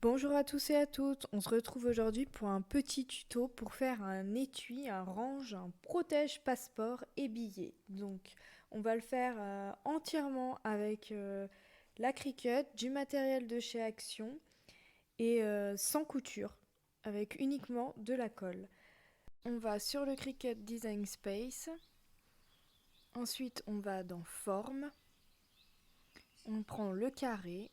Bonjour à tous et à toutes, on se retrouve aujourd'hui pour un petit tuto pour faire un étui, un range, un protège passeport et billets. Donc on va le faire entièrement avec la Cricut, du matériel de chez Action et sans couture, avec uniquement de la colle. On va sur le Cricut Design Space, ensuite on va dans Forme, on prend le carré.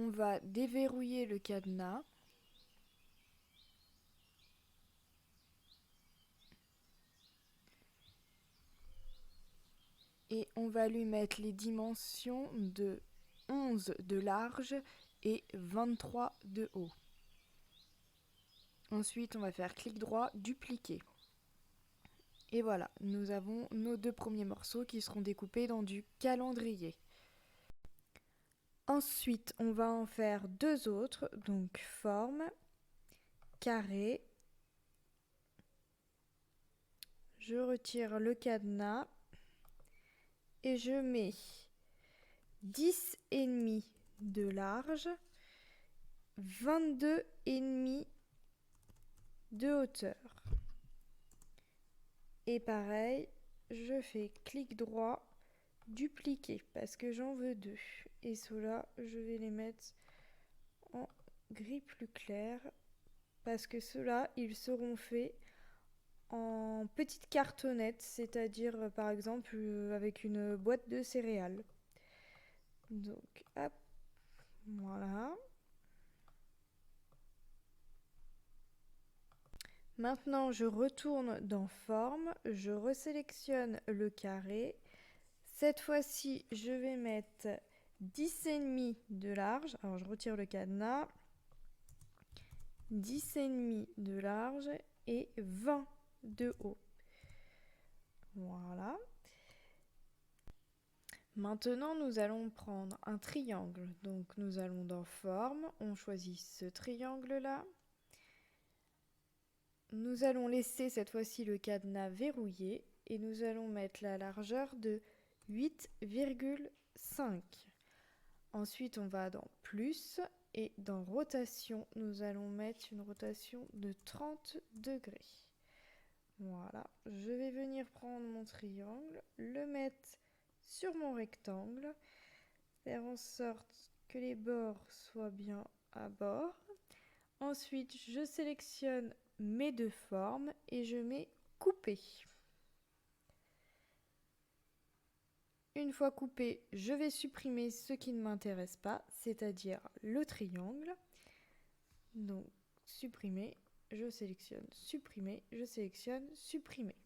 On va déverrouiller le cadenas. Et on va lui mettre les dimensions de 11 de large et 23 de haut. Ensuite, on va faire clic droit, dupliquer. Et voilà, nous avons nos deux premiers morceaux qui seront découpés dans du calendrier. Ensuite, on va en faire deux autres, donc forme, carré. Je retire le cadenas et je mets 10,5 de large, 22,5 de hauteur. Et pareil, je fais clic droit, dupliquer, parce que j'en veux deux. Et ceux-là, je vais les mettre en gris plus clair, parce que ceux-là, ils seront faits en petites cartonnettes, c'est-à-dire par exemple avec une boîte de céréales. Donc, hop, voilà. Maintenant, je retourne dans Forme, je resélectionne le carré. Cette fois-ci, je vais mettre 10,5 de large. Alors, je retire le cadenas. 10,5 de large et 20 de haut. Voilà. Maintenant, nous allons prendre un triangle. Donc, nous allons dans Forme. On choisit ce triangle-là. Nous allons laisser cette fois-ci le cadenas verrouillé et nous allons mettre la largeur de 8,5. Ensuite, on va dans plus et dans rotation, nous allons mettre une rotation de 30 degrés. Voilà, je vais venir prendre mon triangle, le mettre sur mon rectangle, faire en sorte que les bords soient bien à bord. Ensuite, je sélectionne mes deux formes et je mets couper. Une fois coupé, je vais supprimer ce qui ne m'intéresse pas, c'est-à-dire le triangle. Donc, supprimer, je sélectionne supprimer, je sélectionne supprimer.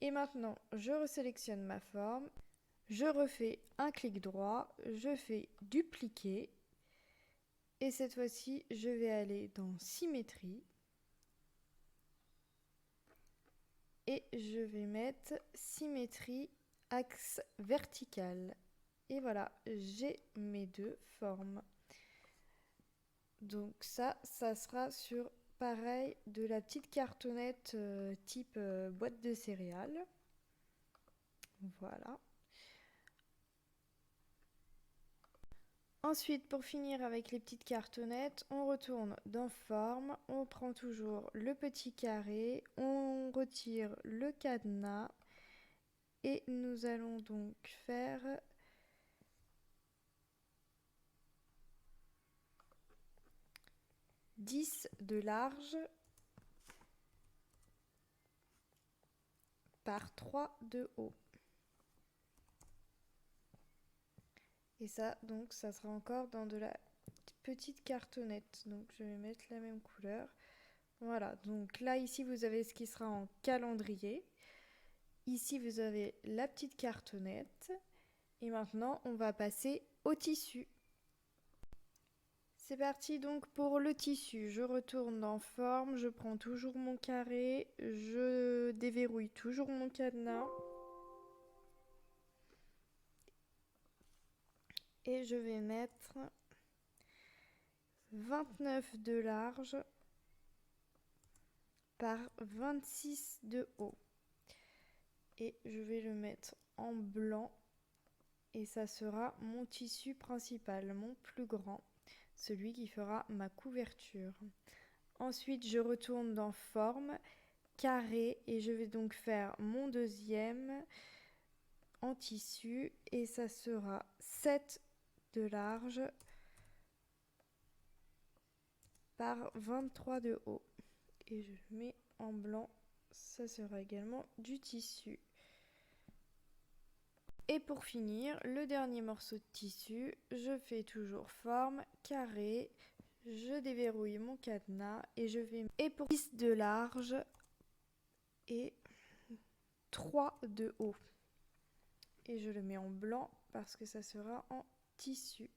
Et maintenant, je resélectionne ma forme, je refais un clic droit, je fais dupliquer. Et cette fois-ci, je vais aller dans symétrie. Et je vais mettre symétrie axe vertical. Et voilà, j'ai mes deux formes. Donc ça sera sur, pareil, de la petite cartonnette type boîte de céréales. Voilà. Ensuite, pour finir avec les petites cartonnettes, on retourne dans Forme, on prend toujours le petit carré, on retire le cadenas et nous allons donc faire « 10 de large par 3 de haut ». Et ça, donc, ça sera encore dans de la petite cartonnette. Donc, je vais mettre la même couleur. Voilà, donc là, ici, vous avez ce qui sera en calendrier. Ici, vous avez la petite cartonnette. Et maintenant, on va passer au tissu. C'est parti donc pour le tissu. Je retourne dans Forme, je prends toujours mon carré, je déverrouille toujours mon cadenas. Et je vais mettre 29 de large par 26 de haut. Et je vais le mettre en blanc et ça sera mon tissu principal, mon plus grand, celui qui fera ma couverture. Ensuite, je retourne dans forme, carré, et je vais donc faire mon deuxième en tissu et ça sera 7 de large par 23 de haut. Et je mets en blanc, ça sera également du tissu. Et pour finir, le dernier morceau de tissu, je fais toujours forme, carré, je déverrouille mon cadenas et je vais... Et pour 10 de large et 3 de haut. Et je le mets en blanc parce que ça sera en tissu.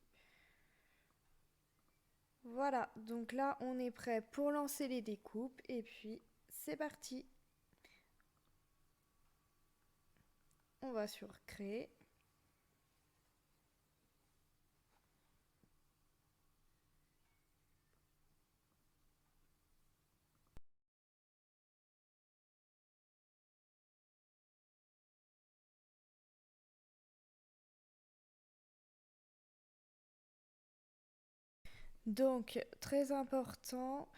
Voilà, donc là on est prêt pour lancer les découpes et puis c'est parti. On va sur créer. Donc très important,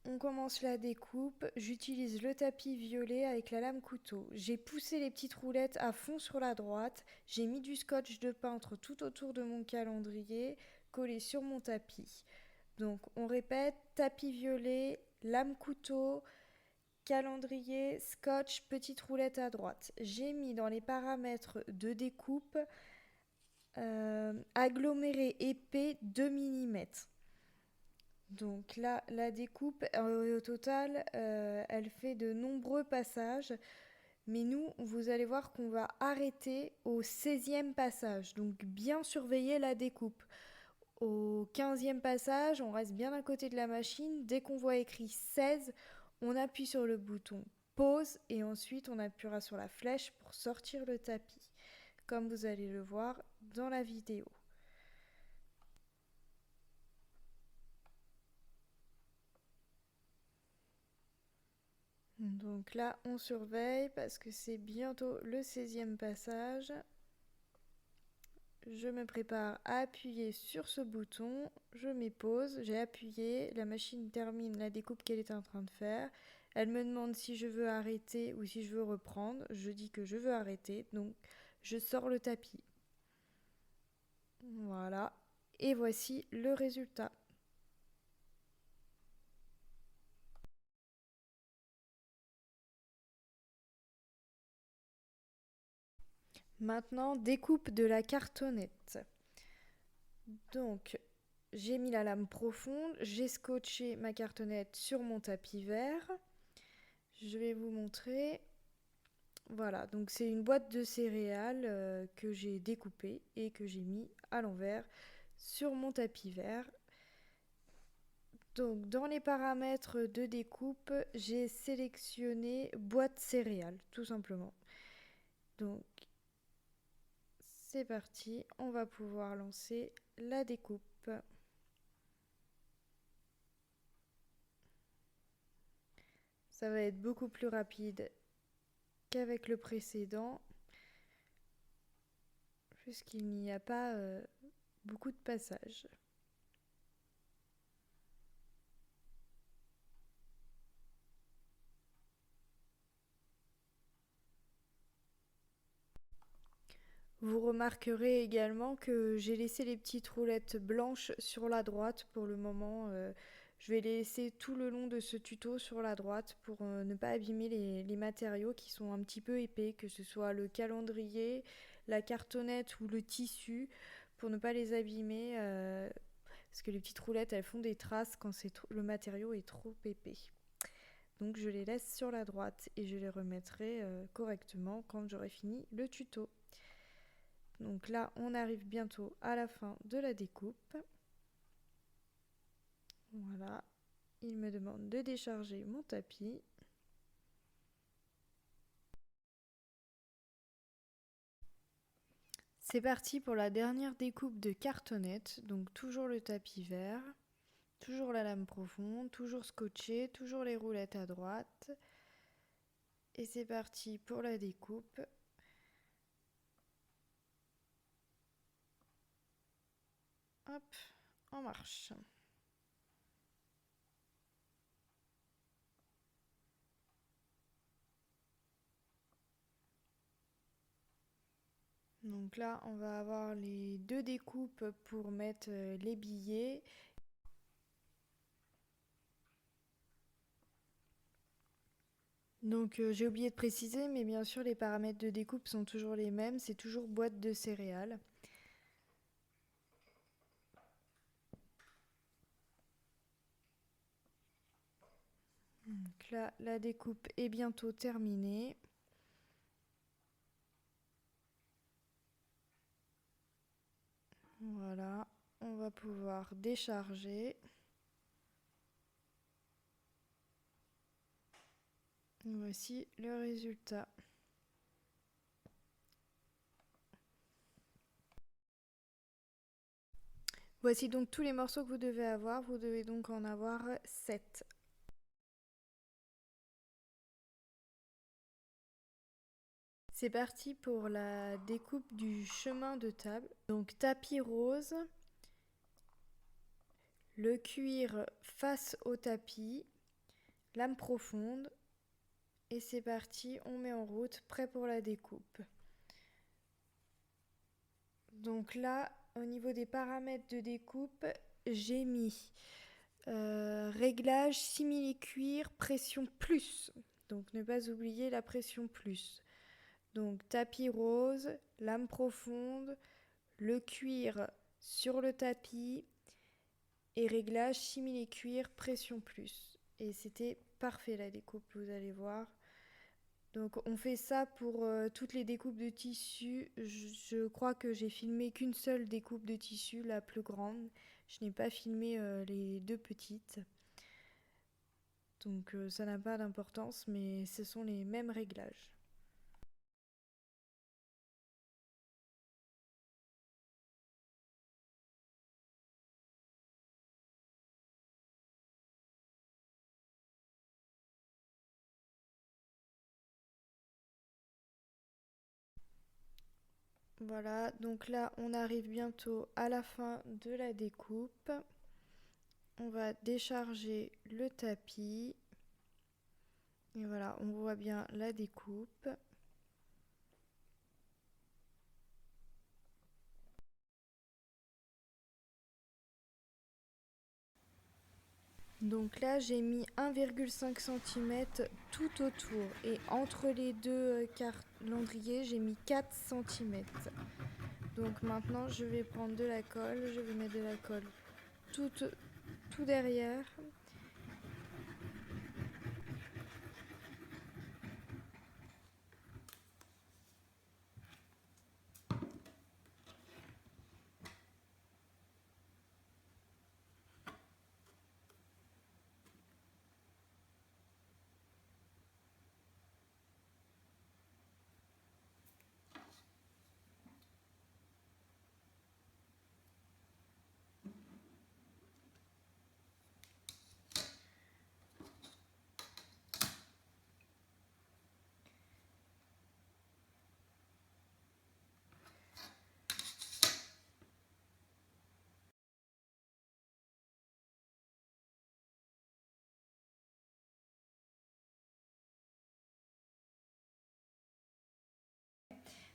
on commence la découpe, j'utilise le tapis violet avec la lame couteau. J'ai poussé les petites roulettes à fond sur la droite, j'ai mis du scotch de peintre tout autour de mon calendrier, collé sur mon tapis. Donc on répète, tapis violet, lame couteau, calendrier, scotch, petite roulette à droite. J'ai mis dans les paramètres de découpe aggloméré épais 2 mm. Donc là, la découpe, au total, elle fait de nombreux passages. Mais nous, vous allez voir qu'on va arrêter au 16e passage. Donc bien surveiller la découpe. Au 15e passage, on reste bien à côté de la machine. Dès qu'on voit écrit 16, on appuie sur le bouton pause et ensuite on appuiera sur la flèche pour sortir le tapis, comme vous allez le voir dans la vidéo. Donc là, on surveille parce que c'est bientôt le 16e passage. Je me prépare à appuyer sur ce bouton, je mets pause, j'ai appuyé, la machine termine la découpe qu'elle est en train de faire. Elle me demande si je veux arrêter ou si je veux reprendre. Je dis que je veux arrêter, donc je sors le tapis. Voilà, et voici le résultat. Maintenant, découpe de la cartonnette. Donc, j'ai mis la lame profonde, j'ai scotché ma cartonnette sur mon tapis vert. Je vais vous montrer. Voilà, donc c'est une boîte de céréales que j'ai découpée et que j'ai mis à l'envers sur mon tapis vert. Donc dans les paramètres de découpe, j'ai sélectionné boîte céréales, tout simplement. Donc c'est parti, on va pouvoir lancer la découpe. Ça va être beaucoup plus rapide qu'avec le précédent, puisqu'il n'y a pas beaucoup de passages. Vous remarquerez également que j'ai laissé les petites roulettes blanches sur la droite pour le moment. Je vais les laisser tout le long de ce tuto sur la droite pour ne pas abîmer les matériaux qui sont un petit peu épais, que ce soit le calendrier, la cartonnette ou le tissu, pour ne pas les abîmer. Parce que les petites roulettes, elles font des traces quand le matériau est trop épais. Donc je les laisse sur la droite et je les remettrai correctement quand j'aurai fini le tuto. Donc là, on arrive bientôt à la fin de la découpe. Voilà, il me demande de décharger mon tapis. C'est parti pour la dernière découpe de cartonnette. Donc toujours le tapis vert, toujours la lame profonde, toujours scotché, toujours les roulettes à droite. Et c'est parti pour la découpe. Hop, en marche. Donc là, on va avoir les deux découpes pour mettre les billets. Donc j'ai oublié de préciser, mais bien sûr les paramètres de découpe sont toujours les mêmes, c'est toujours boîte de céréales. Donc là, la découpe est bientôt terminée. Voilà, on va pouvoir décharger. Voici le résultat. Voici donc tous les morceaux que vous devez avoir. Vous devez donc en avoir 7. C'est parti pour la découpe du chemin de table. Donc tapis rose, le cuir face au tapis, lame profonde. Et c'est parti, on met en route, prêt pour la découpe. Donc là, au niveau des paramètres de découpe, j'ai mis réglage simili-cuir, pression plus. Donc ne pas oublier la pression plus. Donc tapis rose, lame profonde, le cuir sur le tapis et réglage simili-cuir, pression plus. Et c'était parfait la découpe, vous allez voir. Donc on fait ça pour toutes les découpes de tissu. Je crois que j'ai filmé qu'une seule découpe de tissu, la plus grande. Je n'ai pas filmé les deux petites. Donc ça n'a pas d'importance, mais ce sont les mêmes réglages. Voilà, donc là on arrive bientôt à la fin de la découpe. On va décharger le tapis. Et voilà, on voit bien la découpe. Donc là, j'ai mis 1,5 cm tout autour. Et entre les deux calendriers, j'ai mis 4 cm. Donc maintenant, je vais prendre de la colle. Je vais mettre de la colle tout derrière.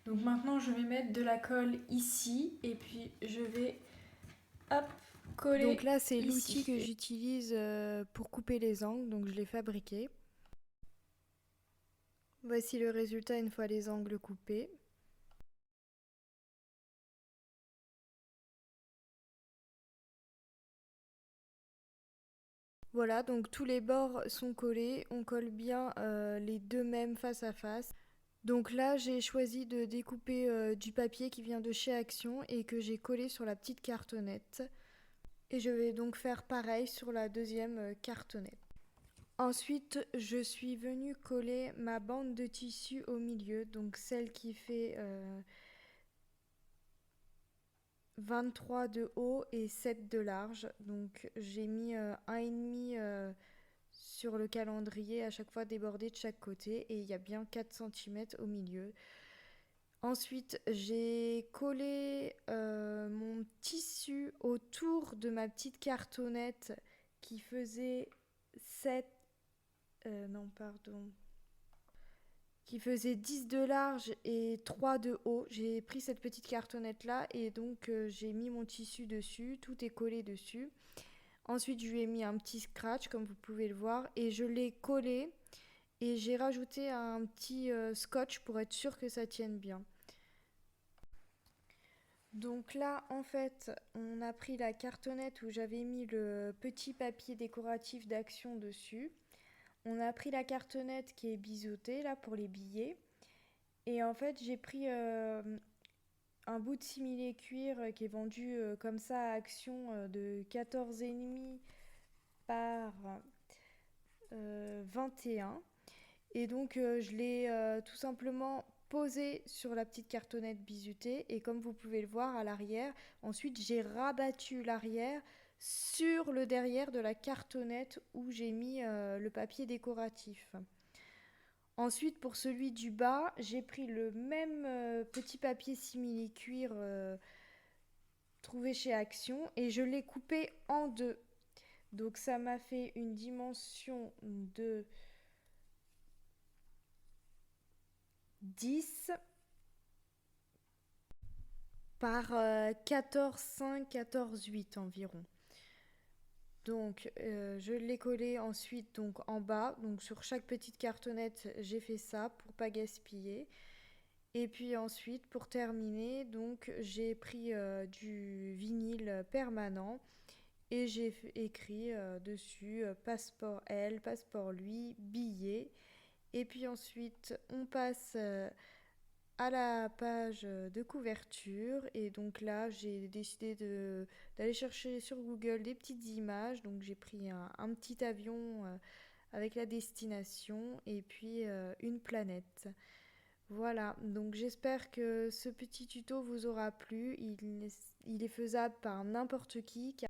Donc maintenant, je vais mettre de la colle ici et puis je vais hop, coller. Donc là, c'est l'outil que j'utilise pour couper les angles, donc je l'ai fabriqué. Voici le résultat une fois les angles coupés. Voilà, donc tous les bords sont collés, on colle bien les deux mêmes face à face. Donc là, j'ai choisi de découper du papier qui vient de chez Action et que j'ai collé sur la petite cartonnette. Et je vais donc faire pareil sur la deuxième cartonnette. Ensuite, je suis venue coller ma bande de tissu au milieu, donc celle qui fait 23 de haut et 7 de large. Donc j'ai mis 1,5 sur le calendrier à chaque fois débordé de chaque côté et il y a bien 4 cm au milieu. Ensuite, j'ai collé mon tissu autour de ma petite cartonnette qui faisait 7, non, pardon, qui faisait 10 de large et 3 de haut. J'ai pris cette petite cartonnette là et donc j'ai mis mon tissu dessus, tout est collé dessus. Ensuite, je lui ai mis un petit scratch comme vous pouvez le voir et je l'ai collé et j'ai rajouté un petit scotch pour être sûr que ça tienne bien. Donc là, en fait, on a pris la cartonnette où j'avais mis le petit papier décoratif d'Action dessus. On a pris la cartonnette qui est biseautée là pour les billets. Et en fait, j'ai pris un bout de similé cuir qui est vendu comme ça à Action de 14,5 par 21. Et donc, je l'ai tout simplement posé sur la petite cartonnette biseautée. Et comme vous pouvez le voir à l'arrière, ensuite j'ai rabattu l'arrière sur le derrière de la cartonnette où j'ai mis le papier décoratif. Ensuite, pour celui du bas, j'ai pris le même petit papier simili-cuir trouvé chez Action et je l'ai coupé en deux. Donc ça m'a fait une dimension de 10 par 14,5, 14,8 environ. Donc je l'ai collé ensuite donc en bas, donc sur chaque petite cartonnette j'ai fait ça pour pas gaspiller. Et puis ensuite pour terminer donc j'ai pris du vinyle permanent et j'ai écrit dessus passeport elle, passeport lui, billet. Et puis ensuite on passe à la page de couverture et donc là j'ai décidé d'aller chercher sur Google des petites images, donc j'ai pris un petit avion avec la destination et puis une planète. Voilà, donc j'espère que ce petit tuto vous aura plu, il est faisable par n'importe qui